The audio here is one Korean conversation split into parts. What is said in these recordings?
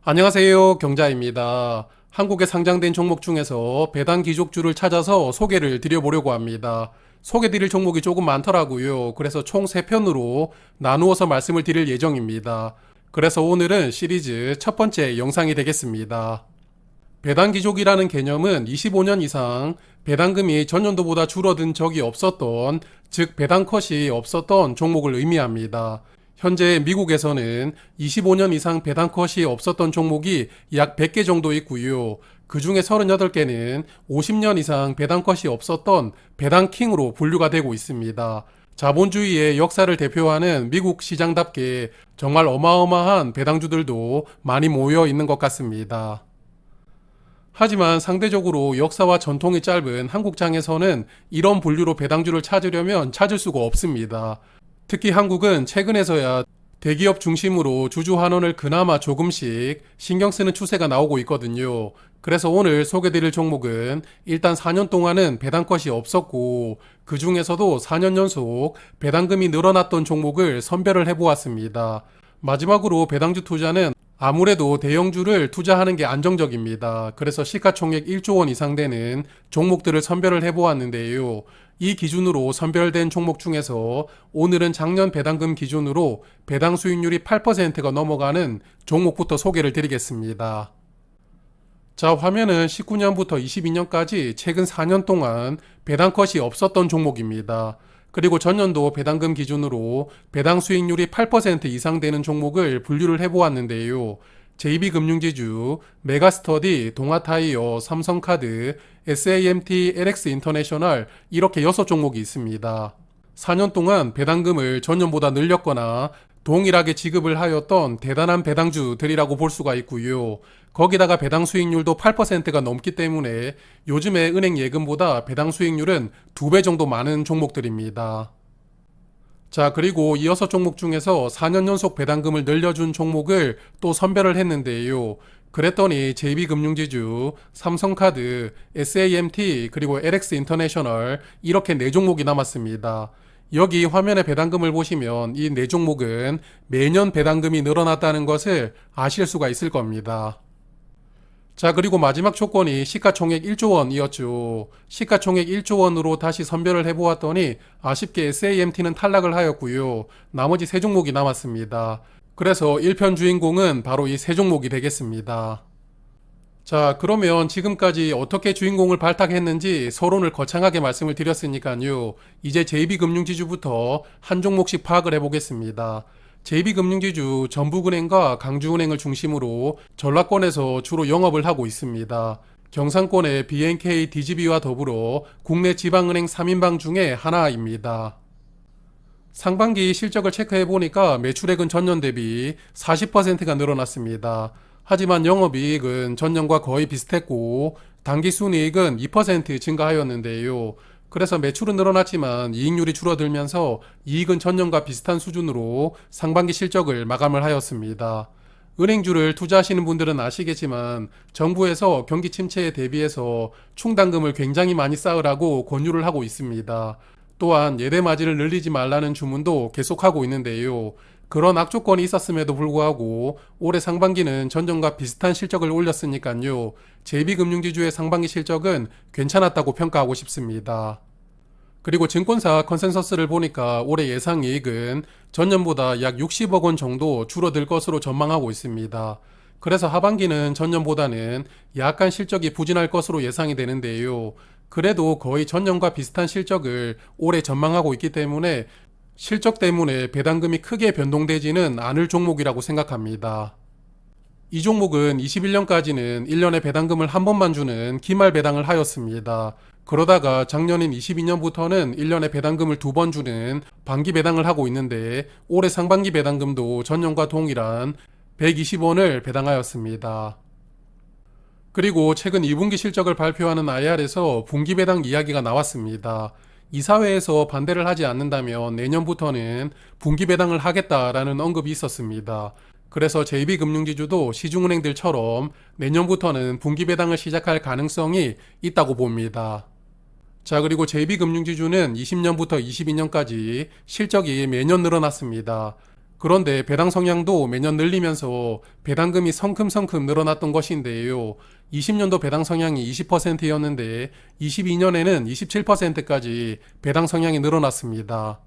안녕하세요. 경자입니다. 한국에 상장된 종목 중에서 배당 귀족주를 찾아서 소개를 드려보려고 합니다. 소개드릴 종목이 조금 많더라고요. 그래서 총 3편으로 나누어서 말씀을 드릴 예정입니다. 그래서 오늘은 시리즈 첫 번째 영상이 되겠습니다. 배당 귀족이라는 개념은 25년 이상 배당금이 전년도보다 줄어든 적이 없었던, 즉 배당 컷이 없었던 종목을 의미합니다. 현재 미국에서는 25년 이상 배당 컷이 없었던 종목이 약 100개 정도 있고요. 그 중에 38개는 50년 이상 배당 컷이 없었던 배당킹으로 분류가 되고 있습니다. 자본주의의 역사를 대표하는 미국 시장답게 정말 어마어마한 배당주들도 많이 모여 있는 것 같습니다. 하지만 상대적으로 역사와 전통이 짧은 한국장에서는 이런 분류로 배당주를 찾으려면 찾을 수가 없습니다. 특히 한국은 최근에서야 대기업 중심으로 주주 환원을 그나마 조금씩 신경 쓰는 추세가 나오고 있거든요. 그래서 오늘 소개드릴 종목은 일단 4년 동안은 배당컷이 없었고 그 중에서도 4년 연속 배당금이 늘어났던 종목을 선별을 해보았습니다. 마지막으로 배당주 투자는 아무래도 대형주를 투자하는 게 안정적입니다. 그래서 시가총액 1조 원 이상 되는 종목들을 선별을 해보았는데요. 이 기준으로 선별된 종목 중에서 오늘은 작년 배당금 기준으로 배당 수익률이 8%가 넘어가는 종목부터 소개를 드리겠습니다. 자, 화면은 19년부터 22년까지 최근 4년 동안 배당컷이 없었던 종목입니다. 그리고 전년도 배당금 기준으로 배당 수익률이 8% 이상 되는 종목을 분류를 해보았는데요. JB금융지주, 메가스터디, 동아타이어, 삼성카드, SAMT, LX인터내셔널 이렇게 6종목이 있습니다. 4년 동안 배당금을 전년보다 늘렸거나 동일하게 지급을 하였던 대단한 배당주들이라고 볼 수가 있고요. 거기다가 배당 수익률도 8%가 넘기 때문에 요즘에 은행 예금보다 배당 수익률은 2배 정도 많은 종목들입니다. 자, 그리고 이 6종목 중에서 4년 연속 배당금을 늘려준 종목을 또 선별을 했는데요. 그랬더니 JB금융지주, 삼성카드, SAMT, 그리고 LX인터내셔널 이렇게 4종목이 남았습니다. 여기 화면에 배당금을 보시면 이 4종목은 매년 배당금이 늘어났다는 것을 아실 수가 있을 겁니다. 자, 그리고 마지막 조건이 시가총액 1조 원이었죠. 시가총액 1조 원으로 다시 선별을 해보았더니 아쉽게 SAMT는 탈락을 하였고요. 나머지 3종목이 남았습니다. 그래서 1편 주인공은 바로 이 3종목이 되겠습니다. 자, 그러면 지금까지 어떻게 주인공을 발탁했는지 서론을 거창하게 말씀을 드렸으니까요. 이제 JB금융지주부터 한 종목씩 파악을 해보겠습니다. JB금융지주 전북은행과 강주은행을 중심으로 전라권에서 주로 영업을 하고 있습니다. 경상권의 BNK, DGB와 더불어 국내 지방은행 3인방 중에 하나입니다. 상반기 실적을 체크해보니까 매출액은 전년 대비 40%가 늘어났습니다. 하지만 영업이익은 전년과 거의 비슷했고 당기순이익은 2% 증가하였는데요. 그래서 매출은 늘어났지만 이익률이 줄어들면서 이익은 전년과 비슷한 수준으로 상반기 실적을 마감을 하였습니다. 은행주를 투자하시는 분들은 아시겠지만 정부에서 경기 침체에 대비해서 충당금을 굉장히 많이 쌓으라고 권유를 하고 있습니다. 또한 예대마진을 늘리지 말라는 주문도 계속하고 있는데요. 그런 악조건이 있었음에도 불구하고 올해 상반기는 전년과 비슷한 실적을 올렸으니까요. JB금융지주의 상반기 실적은 괜찮았다고 평가하고 싶습니다. 그리고 증권사 컨센서스를 보니까 올해 예상이익은 전년보다 약 60억 원 정도 줄어들 것으로 전망하고 있습니다. 그래서 하반기는 전년보다는 약간 실적이 부진할 것으로 예상이 되는데요. 그래도 거의 전년과 비슷한 실적을 올해 전망하고 있기 때문에 실적 때문에 배당금이 크게 변동되지는 않을 종목이라고 생각합니다. 이 종목은 21년까지는 1년에 배당금을 한 번만 주는 기말 배당을 하였습니다. 그러다가 작년인 22년부터는 1년에 배당금을 2번 주는 반기 배당을 하고 있는데 올해 상반기 배당금도 전년과 동일한 120원을 배당하였습니다. 그리고 최근 2분기 실적을 발표하는 IR에서 분기 배당 이야기가 나왔습니다. 이사회에서 반대를 하지 않는다면 내년부터는 분기 배당을 하겠다라는 언급이 있었습니다. 그래서 JB금융지주도 시중은행들처럼 내년부터는 분기 배당을 시작할 가능성이 있다고 봅니다. 자, 그리고 JB금융지주는 20년부터 22년까지 실적이 매년 늘어났습니다. 그런데 배당 성향도 매년 늘리면서 배당금이 성큼성큼 늘어났던 것인데요. 20년도 배당 성향이 20%였는데 22년에는 27%까지 배당 성향이 늘어났습니다.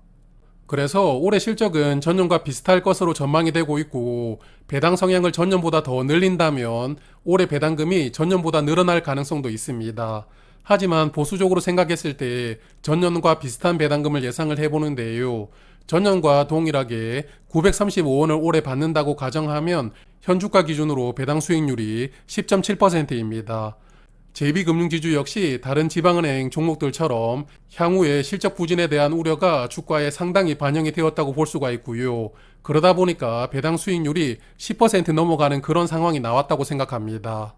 그래서 올해 실적은 전년과 비슷할 것으로 전망이 되고 있고, 배당 성향을 전년보다 더 늘린다면 올해 배당금이 전년보다 늘어날 가능성도 있습니다. 하지만 보수적으로 생각했을 때 전년과 비슷한 배당금을 예상을 해보는데요. 전년과 동일하게 935원을 올해 받는다고 가정하면 현주가 기준으로 배당 수익률이 10.7%입니다. JB금융지주 역시 다른 지방은행 종목들처럼 향후에 실적 부진에 대한 우려가 주가에 상당히 반영이 되었다고 볼 수가 있고요. 그러다 보니까 배당 수익률이 10% 넘어가는 그런 상황이 나왔다고 생각합니다.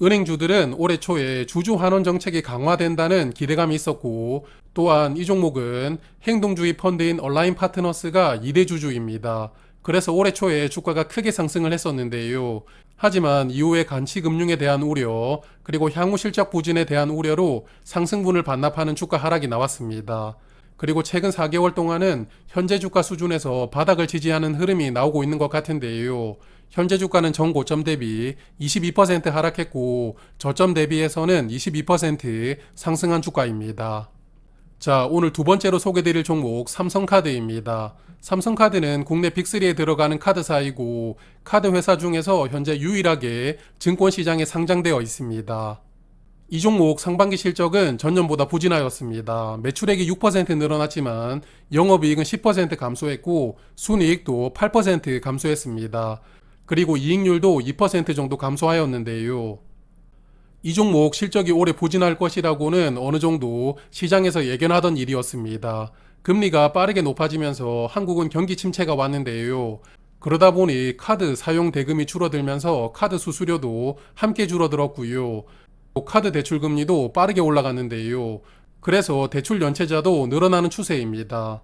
은행주들은 올해 초에 주주 환원 정책이 강화된다는 기대감이 있었고, 또한 이 종목은 행동주의 펀드인 얼라인 파트너스가 2대 주주입니다. 그래서 올해 초에 주가가 크게 상승을 했었는데요. 하지만 이후에 간치금융에 대한 우려, 그리고 향후 실적 부진에 대한 우려로 상승분을 반납하는 주가 하락이 나왔습니다. 그리고 최근 4개월 동안은 현재 주가 수준에서 바닥을 지지하는 흐름이 나오고 있는 것 같은데요. 현재 주가는 전고점 대비 22% 하락했고, 저점 대비해서는 22% 상승한 주가입니다. 자, 오늘 두 번째로 소개드릴 종목 삼성카드입니다. 삼성카드는 국내 빅3에 들어가는 카드사이고, 카드 회사 중에서 현재 유일하게 증권시장에 상장되어 있습니다. 이 종목 상반기 실적은 전년보다 부진하였습니다. 매출액이 6% 늘어났지만 영업이익은 10% 감소했고, 순이익도 8% 감소했습니다. 그리고 이익률도 2% 정도 감소하였는데요. 이 종목 실적이 올해 부진할 것이라고는 어느 정도 시장에서 예견하던 일이었습니다. 금리가 빠르게 높아지면서 한국은 경기 침체가 왔는데요. 그러다 보니 카드 사용 대금이 줄어들면서 카드 수수료도 함께 줄어들었고요. 카드 대출 금리도 빠르게 올라갔는데요. 그래서 대출 연체자도 늘어나는 추세입니다.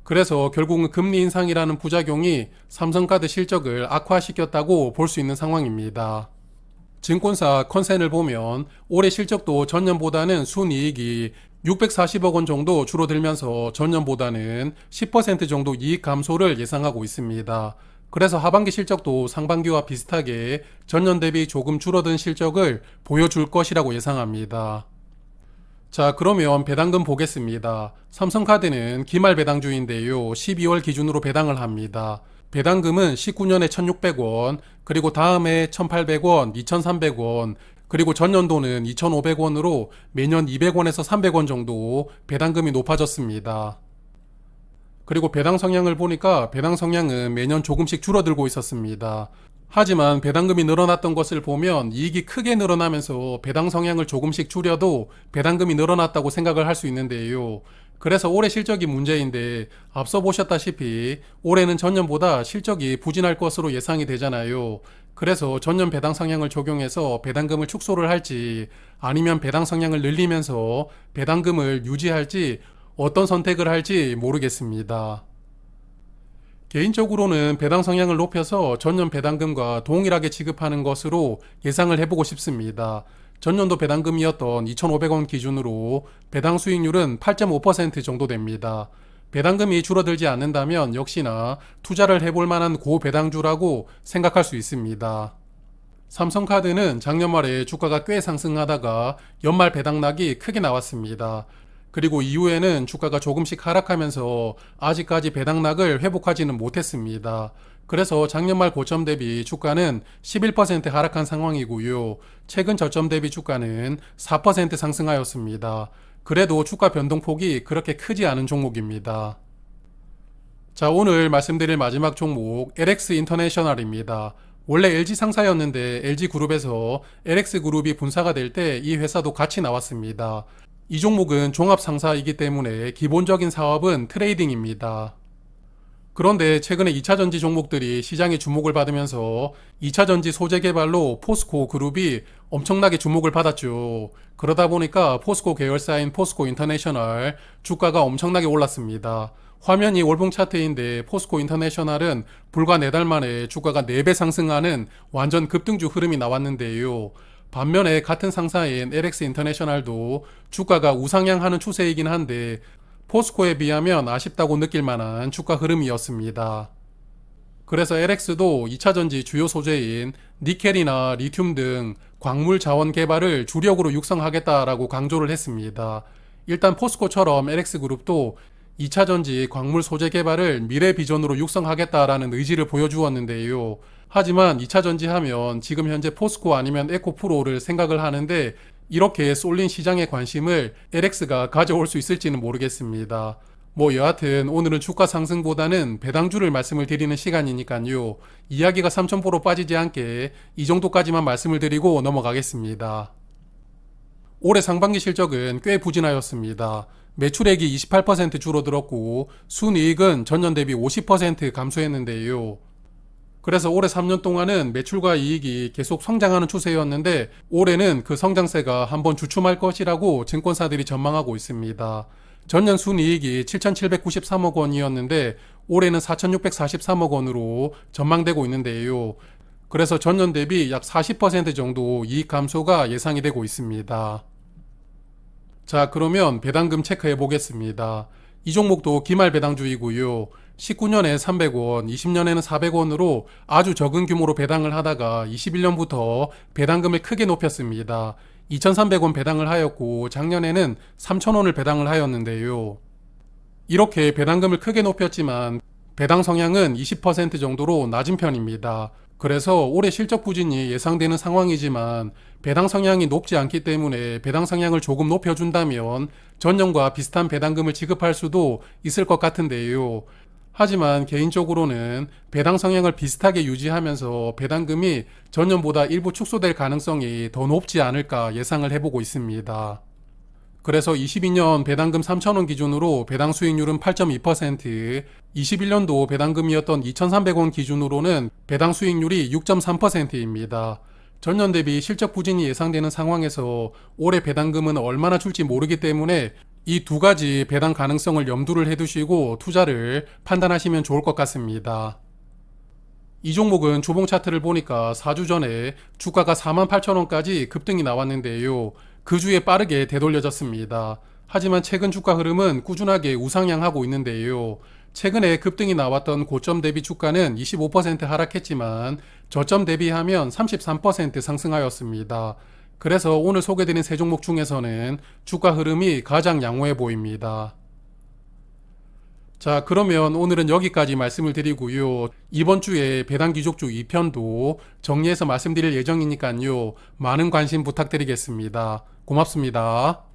그래서 결국은 금리 인상이라는 부작용이 삼성카드 실적을 악화시켰다고 볼 수 있는 상황입니다. 증권사 컨센을 보면 올해 실적도 전년보다는 순이익이 640억 원 정도 줄어들면서 전년보다는 10% 정도 이익 감소를 예상하고 있습니다. 그래서 하반기 실적도 상반기와 비슷하게 전년 대비 조금 줄어든 실적을 보여줄 것이라고 예상합니다. 자, 그러면 배당금 보겠습니다. 삼성카드는 기말 배당주인데요. 12월 기준으로 배당을 합니다. 배당금은 19년에 1,600원, 그리고 다음해 1,800원, 2,300원, 그리고 전년도는 2,500원으로 매년 200원에서 300원 정도 배당금이 높아졌습니다. 그리고 배당 성향을 보니까 배당 성향은 매년 조금씩 줄어들고 있었습니다. 하지만 배당금이 늘어났던 것을 보면 이익이 크게 늘어나면서 배당 성향을 조금씩 줄여도 배당금이 늘어났다고 생각을 할 수 있는데요. 그래서 올해 실적이 문제인데, 앞서 보셨다시피 올해는 전년보다 실적이 부진할 것으로 예상이 되잖아요. 그래서 전년 배당 성향을 적용해서 배당금을 축소를 할지, 아니면 배당 성향을 늘리면서 배당금을 유지할지, 어떤 선택을 할지 모르겠습니다. 개인적으로는 배당 성향을 높여서 전년 배당금과 동일하게 지급하는 것으로 예상을 해보고 싶습니다. 전년도 배당금이었던 2,500원 기준으로 배당 수익률은 8.5% 정도 됩니다. 배당금이 줄어들지 않는다면 역시나 투자를 해볼 만한 고배당주라고 생각할 수 있습니다. 삼성카드는 작년 말에 주가가 꽤 상승하다가 연말 배당락이 크게 나왔습니다. 그리고 이후에는 주가가 조금씩 하락하면서 아직까지 배당락을 회복하지는 못했습니다. 그래서 작년 말 고점 대비 주가는 11% 하락한 상황이고요. 최근 저점 대비 주가는 4% 상승하였습니다. 그래도 주가 변동폭이 그렇게 크지 않은 종목입니다. 자, 오늘 말씀드릴 마지막 종목 LX 인터내셔널입니다. 원래 LG 상사였는데 LG그룹에서 LX그룹이 분사가 될 때 이 회사도 같이 나왔습니다. 이 종목은 종합상사이기 때문에 기본적인 사업은 트레이딩입니다. 그런데 최근에 2차전지 종목들이 시장의 주목을 받으면서 2차전지 소재 개발로 포스코 그룹이 엄청나게 주목을 받았죠. 그러다 보니까 포스코 계열사인 포스코 인터내셔널 주가가 엄청나게 올랐습니다. 화면이 월봉 차트인데 포스코 인터내셔널은 불과 4달 만에 주가가 4배 상승하는 완전 급등주 흐름이 나왔는데요. 반면에 같은 상사인 LX 인터내셔널도 주가가 우상향하는 추세이긴 한데 포스코에 비하면 아쉽다고 느낄 만한 주가 흐름이었습니다. 그래서 LX도 2차전지 주요 소재인 니켈이나 리튬 등 광물 자원 개발을 주력으로 육성하겠다라고 강조를 했습니다. 일단 포스코처럼 LX그룹도 2차전지 광물 소재 개발을 미래 비전으로 육성하겠다라는 의지를 보여주었는데요. 하지만 2차전지 하면 지금 현재 포스코 아니면 에코프로를 생각을 하는데 이렇게 쏠린 시장의 관심을 LX가 가져올 수 있을지는 모르겠습니다. 뭐 여하튼 오늘은 주가 상승보다는 배당주를 말씀을 드리는 시간이니까요. 이야기가 3,000%로 빠지지 않게 이 정도까지만 말씀을 드리고 넘어가겠습니다. 올해 상반기 실적은 꽤 부진하였습니다. 매출액이 28% 줄어들었고 순이익은 전년 대비 50% 감소했는데요. 그래서 올해 3년 동안은 매출과 이익이 계속 성장하는 추세였는데 올해는 그 성장세가 한번 주춤할 것이라고 증권사들이 전망하고 있습니다. 전년 순이익이 7,793억 원이었는데 올해는 4,643억 원으로 전망되고 있는데요. 그래서 전년 대비 약 40% 정도 이익 감소가 예상이 되고 있습니다. 자, 그러면 배당금 체크해 보겠습니다. 이 종목도 기말 배당주이고요. 19년에 300원, 20년에는 400원으로 아주 적은 규모로 배당을 하다가 21년부터 배당금을 크게 높였습니다. 2,300원 배당을 하였고 작년에는 3,000원을 배당을 하였는데요. 이렇게 배당금을 크게 높였지만 배당 성향은 20% 정도로 낮은 편입니다. 그래서 올해 실적 부진이 예상되는 상황이지만 배당 성향이 높지 않기 때문에 배당 성향을 조금 높여준다면 전년과 비슷한 배당금을 지급할 수도 있을 것 같은데요. 하지만 개인적으로는 배당 성향을 비슷하게 유지하면서 배당금이 전년보다 일부 축소될 가능성이 더 높지 않을까 예상을 해보고 있습니다. 그래서 22년 배당금 3,000원 기준으로 배당 수익률은 8.2%, 21년도 배당금이었던 2,300원 기준으로는 배당 수익률이 6.3%입니다. 전년 대비 실적 부진이 예상되는 상황에서 올해 배당금은 얼마나 줄지 모르기 때문에 이 두 가지 배당 가능성을 염두를 해두시고 투자를 판단하시면 좋을 것 같습니다. 이 종목은 주봉 차트를 보니까 4주 전에 주가가 48,000원까지 급등이 나왔는데요. 그 주에 빠르게 되돌려졌습니다. 하지만 최근 주가 흐름은 꾸준하게 우상향하고 있는데요. 최근에 급등이 나왔던 고점 대비 주가는 25% 하락했지만 저점 대비하면 33% 상승하였습니다. 그래서 오늘 소개드린 세 종목 중에서는 주가 흐름이 가장 양호해 보입니다. 자, 그러면 오늘은 여기까지 말씀을 드리고요. 이번 주에 배당 귀족주 2편도 정리해서 말씀드릴 예정이니까요. 많은 관심 부탁드리겠습니다. 고맙습니다.